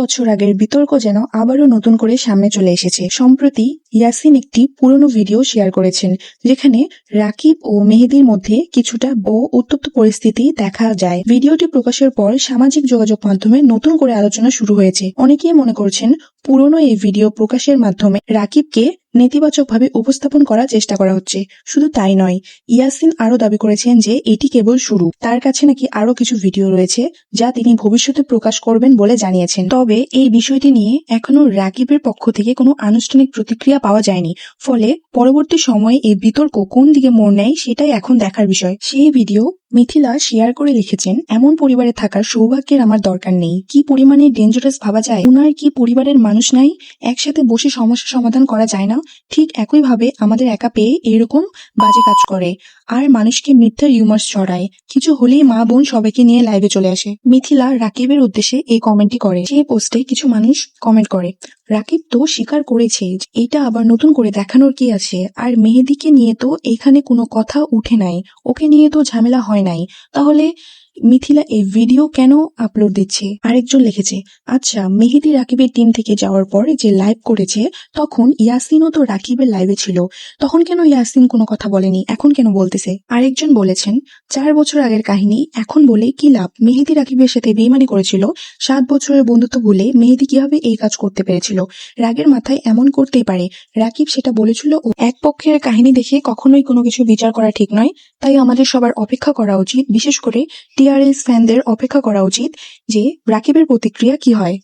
বছর আগের বিতর্ক যেন আবারও নতুন করে সামনে চলে এসেছে। সম্প্রতি ইয়াসিন একটি পুরনো ভিডিও শেয়ার করেছেন, যেখানে রাকিব ও মেহেদীর মধ্যে কিছুটা উত্তপ্ত পরিস্থিতি দেখা যায়। ভিডিওটি প্রকাশের পর সামাজিক যোগাযোগ মাধ্যমে নতুন করে আলোচনা শুরু হয়েছে। অনেকেই মনে করছেন পুরনো এই ভিডিও প্রকাশের মাধ্যমে রাকিবকে নেতিবাচকভাবে উপস্থাপন করার চেষ্টা করা হচ্ছে। শুধু তাই নয়, ইয়াসিন আরো দাবি করেছেন যে এটি কেবল শুরু। তার কাছে নাকি আরো কিছু ভিডিও রয়েছে যা তিনি ভবিষ্যতে প্রকাশ করবেন বলে জানিয়েছেন। তবে এই বিষয়টি নিয়ে এখনো রাকিবের পক্ষ থেকে কোনো আনুষ্ঠানিক প্রতিক্রিয়া পাওয়া যায়নি। ফলে পরবর্তী সময়ে এই বিতর্ক কোন দিকে মোড় নেয় সেটাই এখন দেখার বিষয়। সেই ভিডিও মিথিলা শেয়ার করে লিখেছেন, এমন পরিবারে থাকার সৌভাগ্যের আমার দরকার নেই। কি পরিমাণে ডেঞ্জারাস ভাবা যায়। ওনার কি পরিবারের মানুষ নাই? একসাথে বসে সমস্যা সমাধান করা যায় না? ঠিক একইভাবে আমাদের একা পেয়ে এরকম বাজে কাজ করে আর মানুষকে মিথ্যা রিউমার্স ছড়ায়। কিছু হলেই মা বোন সবাইকে নিয়ে লাইভে চলে আসে। মিথিলা রাকিবের উদ্দেশ্যে এই কমেন্টটি করে। সেই পোস্টে কিছু মানুষ কমেন্ট করে, রাকিব তো স্বীকার করেছে, এটা আবার নতুন করে দেখানোর কি আছে? আর মেহেদীকে নিয়ে তো এখানে কোনো কথা উঠে নাই, ওকে নিয়ে তো ঝামেলা হয় নাই, তাহলে মিথিলা এই ভিডিও কেন আপলোড দিচ্ছে? আরেকজন লিখেছে, আচ্ছা মেহেদী রাকিবের টিম থেকে যাওয়ার পর যে লাইভ করেছে তখন ইয়াসিনও তো রাকিবের লাইভে ছিল, তখন কেন ইয়াসিন কোনো কথা বলেনি, এখন কেন বলতেছে? আরেকজন বলেছেন, 4 বছর আগের কাহিনী এখন বলে কি লাভ? মেহেদী রাকিবের সাথে বেইমানি করেছিল, 7 বছরের বন্ধুত্ব ভুলে মেহেদী কিভাবে এই কাজ করতে পেরেছিল? রাগের মাথায় এমন করতেই পারে। রাকিব সেটা বলেছিল। ও এক পক্ষের কাহিনী দেখে কখনোই কোনো কিছু বিচার করা ঠিক নয়। তাই আমাদের সবার অপেক্ষা করা উচিত, বিশেষ করে টিআরএস ফ্যানদের অপেক্ষা করা উচিত যে রাকিবের প্রতিক্রিয়া কি হয়।